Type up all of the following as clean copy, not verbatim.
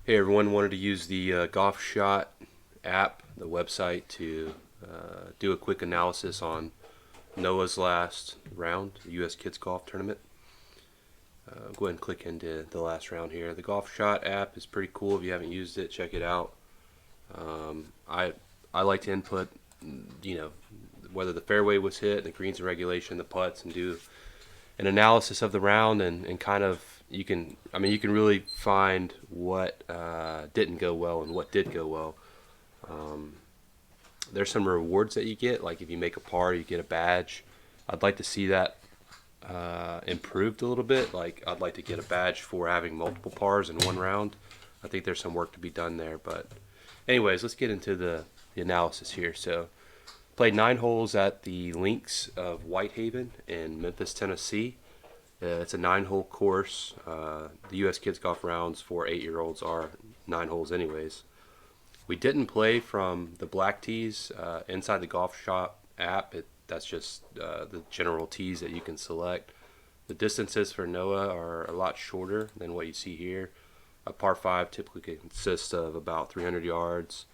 Hey everyone, wanted to use the GolfShot app, the website, to do a quick analysis on Noah's last round, the US Kids Golf Tournament. Go ahead and click into the last round here. The GolfShot app is pretty cool. If you haven't used it, check it out. I like to input, you know, whether the fairway was hit, the greens in regulation, the putts, and do an analysis of the round and kind of you can really find what didn't go well and what did go well. There's some rewards that you get, like if you make a par, you get a badge. I'd like to see that improved a little bit. Like I'd like to get a badge for having multiple pars in one round. I think there's some work to be done there. But anyways, let's get into the analysis here. So played 9 holes at the links of Whitehaven in Memphis, Tennessee. It's a 9-hole course. The U.S. Kids Golf rounds for 8-year-olds are 9 holes anyways. We didn't play from the black tees inside the GolfShot app. That's just the general tees that you can select. The distances for Noah are a lot shorter than what you see here. A par 5 typically consists of about 300 yards.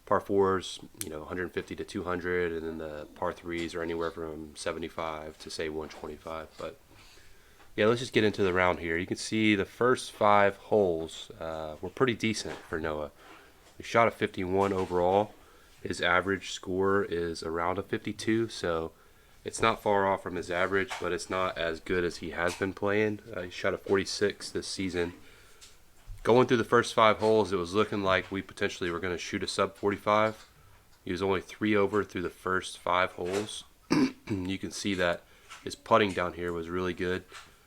Par 4s, 150 to 200, and then the par 3s are anywhere from 75 to say 125. But yeah, let's just get into the round here. You can see the first 5 holes were pretty decent for Noah. He shot a 51 overall. His average score is around a 52, so it's not far off from his average, but it's not as good as he has been playing. He shot a 46 this season. Going through the first 5 holes, it was looking like we potentially were going to shoot a sub 45. He was only 3 over through the first 5 holes. You can see that his putting down here was really good.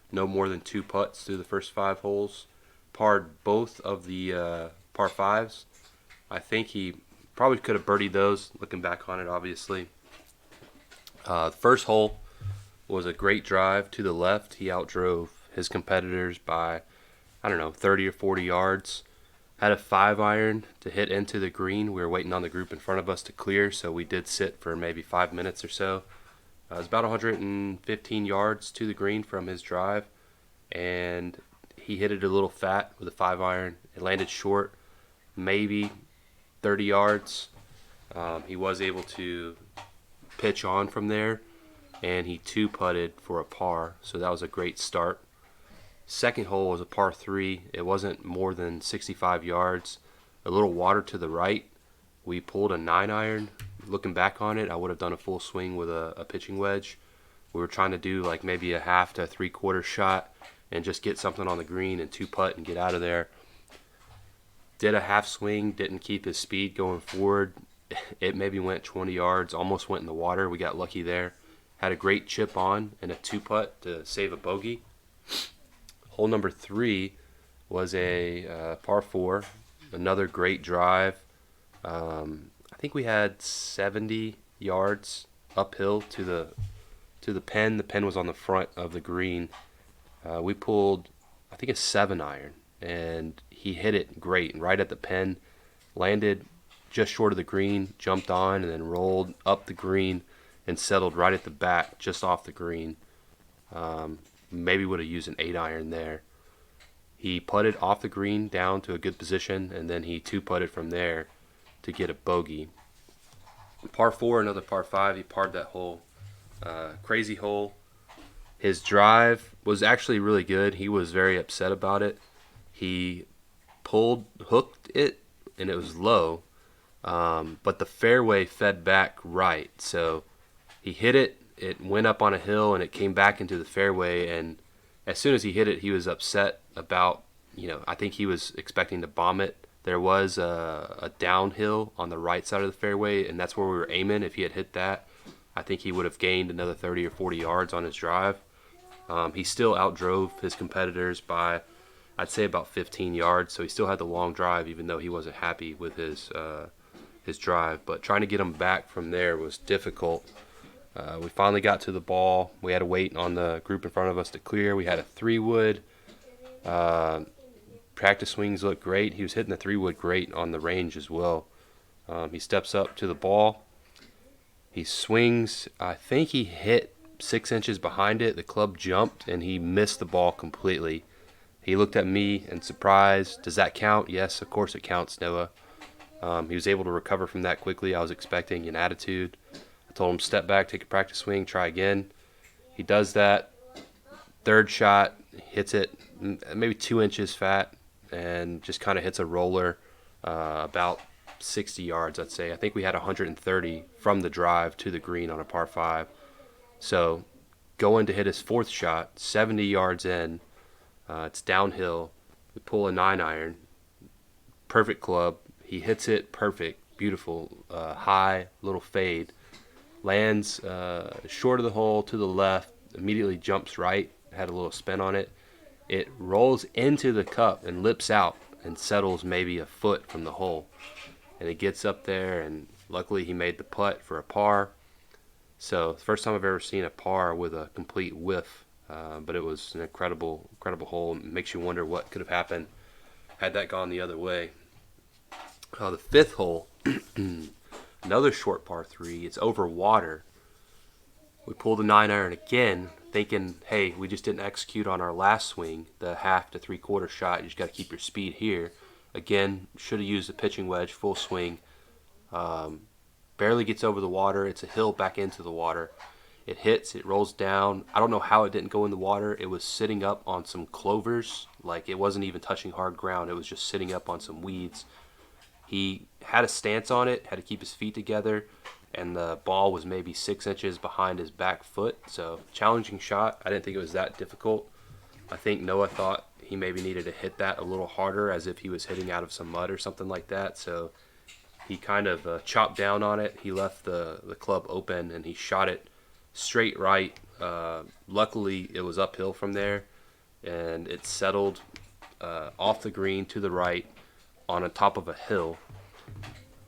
No more than 2 putts through the first 5 holes. Parred both of the par 5s. I think he probably could have birdied those, looking back on it, obviously. The first hole was a great drive to the left. He outdrove his competitors by, 30 or 40 yards. Had a 5-iron to hit into the green. We were waiting on the group in front of us to clear, so we did sit for maybe 5 minutes or so. It was about 115 yards to the green from his drive, and he hit it a little fat with a 5-iron. It landed short, maybe 30 yards. He was able to pitch on from there, and he 2-putted for a par, so that was a great start. Second hole was a par 3. It wasn't more than 65 yards. A little water to the right. We pulled a 9-iron. Looking back on it, I would have done a full swing with a pitching wedge. We were trying to do like maybe a half to 3/4 shot and just get something on the green and 2-putt and get out of there. Did a half swing, didn't keep his speed going forward. It maybe went 20 yards, almost went in the water. We got lucky there. Had a great chip on and a 2-putt to save a bogey. Hole number 3 was a par 4, another great drive. I think we had 70 yards uphill to the pen. The pen was on the front of the green. We pulled, I think, a 7-iron, and he hit it great and right at the pen. Landed just short of the green, jumped on, and then rolled up the green and settled right at the back, just off the green. Maybe would have used an 8-iron there. He putted off the green down to a good position, and then he 2-putted from there to get a bogey. Par 4, another par 5. He parred that hole. Crazy hole. His drive was actually really good. He was very upset about it. He hooked it, and it was low, but the fairway fed back right. So he hit it. It went up on a hill, and it came back into the fairway. And as soon as he hit it, he was upset about, I think he was expecting to bomb it. There was a downhill on the right side of the fairway, and that's where we were aiming. If he had hit that, I think he would have gained another 30 or 40 yards on his drive. He still outdrove his competitors by, I'd say, about 15 yards, so he still had the long drive, even though he wasn't happy with his drive. But trying to get him back from there was difficult. We finally got to the ball. We had to wait on the group in front of us to clear. We had a 3-wood. Practice swings looked great. He was hitting the 3-wood great on the range as well. He steps up to the ball. He swings. I think he hit 6 inches behind it. The club jumped, and he missed the ball completely. He looked at me in surprise. Does that count? Yes, of course it counts, Noah. He was able to recover from that quickly. I was expecting an attitude. I told him, step back, take a practice swing, try again. He does that. Third shot, hits it maybe 2 inches fat, and just kind of hits a roller about 60 yards, I'd say. I think we had 130 from the drive to the green on a par 5. So going to hit his fourth shot, 70 yards in. It's downhill. We pull a 9-iron. Perfect club. He hits it perfect. Beautiful. High, little fade. Lands short of the hole to the left. Immediately jumps right. Had a little spin on it. It rolls into the cup and lips out and settles maybe a foot from the hole. And it gets up there, and luckily he made the putt for a par. So first time I've ever seen a par with a complete whiff, but it was an incredible hole. It makes you wonder what could have happened had that gone the other way. The fifth hole, another short par 3. It's over water. We pull the 9-iron again, thinking, hey, we just didn't execute on our last swing, the half to 3/4 shot. You just got to keep your speed here. Again, should have used the pitching wedge, full swing. Barely gets over the water. It's a hill back into the water. It hits, it rolls down. I don't know how it didn't go in the water. It was sitting up on some clovers. Like, it wasn't even touching hard ground. It was just sitting up on some weeds. He had a stance on it, had to keep his feet together, and the ball was maybe 6 inches behind his back foot. So, challenging shot. I didn't think it was that difficult. I think Noah thought he maybe needed to hit that a little harder, as if he was hitting out of some mud or something like that. So he kind of chopped down on it. He left the club open, and he shot it straight right. Luckily, it was uphill from there, and it settled off the green to the right on the top of a hill.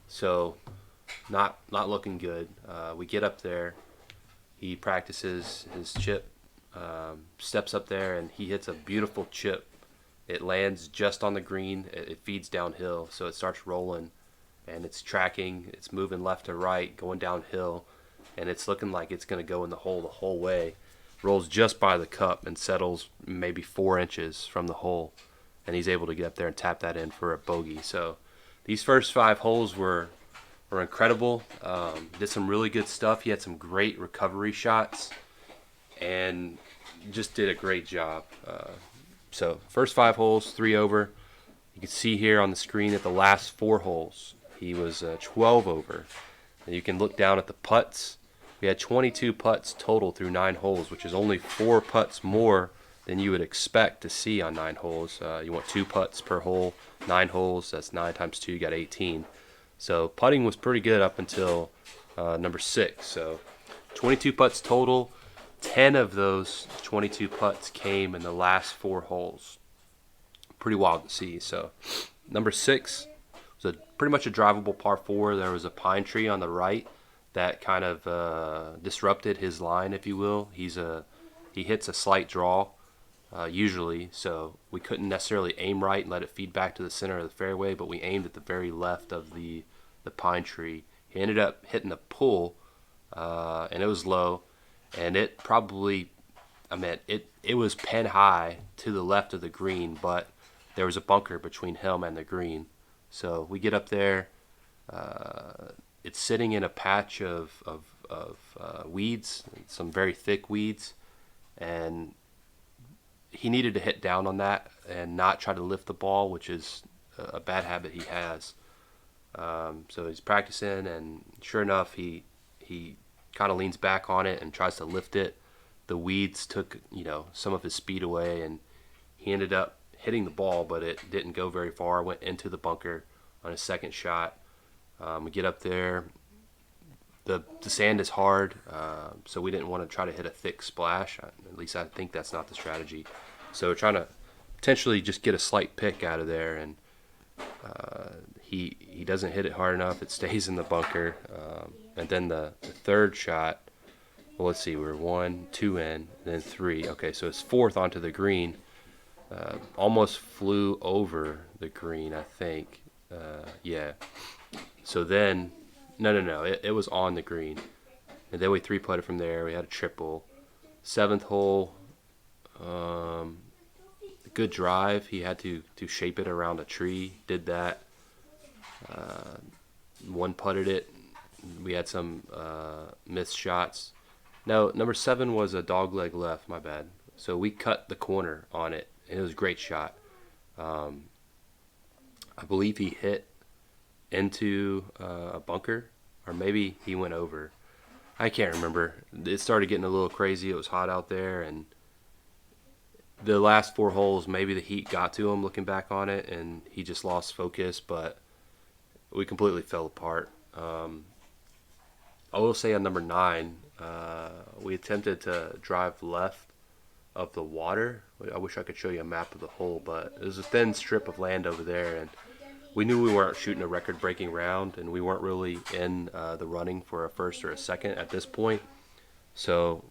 So not looking good. We get up there. He practices his chip, steps up there, and he hits a beautiful chip. It lands just on the green. It feeds downhill, so it starts rolling, and it's tracking. It's moving left to right, going downhill, and it's looking like it's going to go in the hole the whole way. Rolls just by the cup and settles maybe 4 inches from the hole, and he's able to get up there and tap that in for a bogey. So these first 5 holes were incredible. Did some really good stuff. He had some great recovery shots and just did a great job. So first 5 holes, 3 over. You can see here on the screen at the last 4 holes, he was 12 over. And you can look down at the putts. We had 22 putts total through 9 holes, which is only 4 putts more than you would expect to see on 9 holes. You want 2 putts per hole, 9 holes. That's 9 times 2, you got 18. So putting was pretty good up until number 6. So 22 putts total. 10 of those 22 putts came in the last 4 holes. Pretty wild to see. So number 6 was pretty much a drivable par 4. There was a pine tree on the right that kind of disrupted his line, if you will. He hits a slight draw usually, so we couldn't necessarily aim right and let it feed back to the center of the fairway, but we aimed at the very left of the pine tree. He ended up hitting a pull, and it was low. And it probably, it was pen high to the left of the green, but there was a bunker between him and the green. So we get up there. It's sitting in a patch of weeds, some very thick weeds, and he needed to hit down on that and not try to lift the ball, which is a bad habit he has. So he's practicing, and sure enough, he kind of leans back on it and tries to lift it. The weeds took, some of his speed away, and he ended up hitting the ball, but it didn't go very far. Went into the bunker on his second shot. We get up there. The sand is hard, so we didn't want to try to hit a thick splash. At least I think that's not the strategy. So we're trying to potentially just get a slight pick out of there, and he doesn't hit it hard enough. It stays in the bunker. And then the third shot, well, let's see, we're 1, 2 in, and then 3. Okay, so it's 4th onto the green. Almost flew over the green, I think. Yeah. So then, no, it was on the green. And then we 3-putted from there. We had a triple. 7th hole, good drive. He had to shape it around a tree. Did that. One putted it. We had some missed shots. No, number 7 was a dog leg left. My bad. So we cut the corner on it, and it was a great shot. I believe he hit into a bunker, or maybe he went over. I can't remember. It started getting a little crazy. It was hot out there, and the last 4 holes, maybe the heat got to him looking back on it, and he just lost focus, but we completely fell apart. I will say on number 9, we attempted to drive left of the water. I wish I could show you a map of the hole, but it was a thin strip of land over there, and we knew we weren't shooting a record-breaking round, and we weren't really in the running for a first or a second at this point. So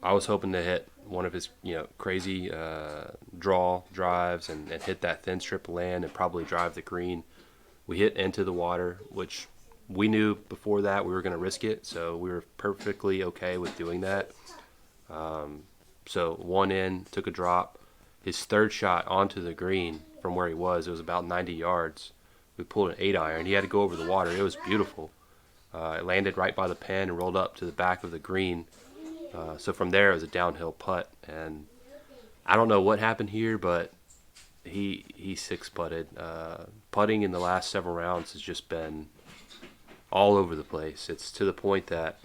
I was hoping to hit one of his, crazy draw drives and hit that thin strip of land and probably drive the green. We hit into the water, which we knew before that we were going to risk it, so we were perfectly okay with doing that. So one in, took a drop. His third shot onto the green from where he was, it was about 90 yards. We pulled an 8-iron. He had to go over the water. It was beautiful. It landed right by the pin and rolled up to the back of the green. So from there, it was a downhill putt. And I don't know what happened here, but he six-putted. Putting in the last several rounds has just been all over the place. It's to the point that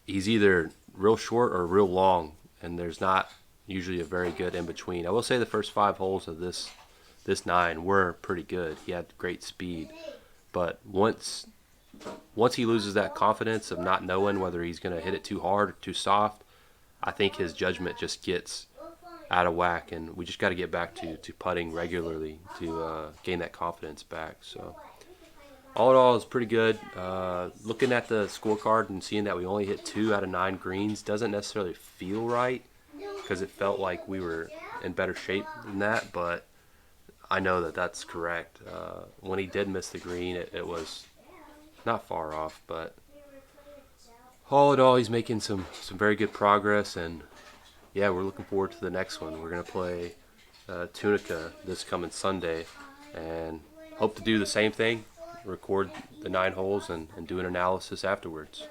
he's either real short or real long, and there's not usually a very good in between. I will say the first 5 holes of this 9 were pretty good. He had great speed, but once he loses that confidence of not knowing whether he's going to hit it too hard or too soft, I think his judgment just gets out of whack, and we just got to get back to putting regularly to gain that confidence back. So all in all, it's pretty good. Looking at the scorecard and seeing that we only hit 2 out of 9 greens doesn't necessarily feel right, because it felt like we were in better shape than that, but I know that that's correct. When he did miss the green, it was not far off, but all in all, he's making some very good progress, and yeah, we're looking forward to the next one. We're going to play Tunica this coming Sunday, and hope to do the same thing, record the 9 holes and do an analysis afterwards.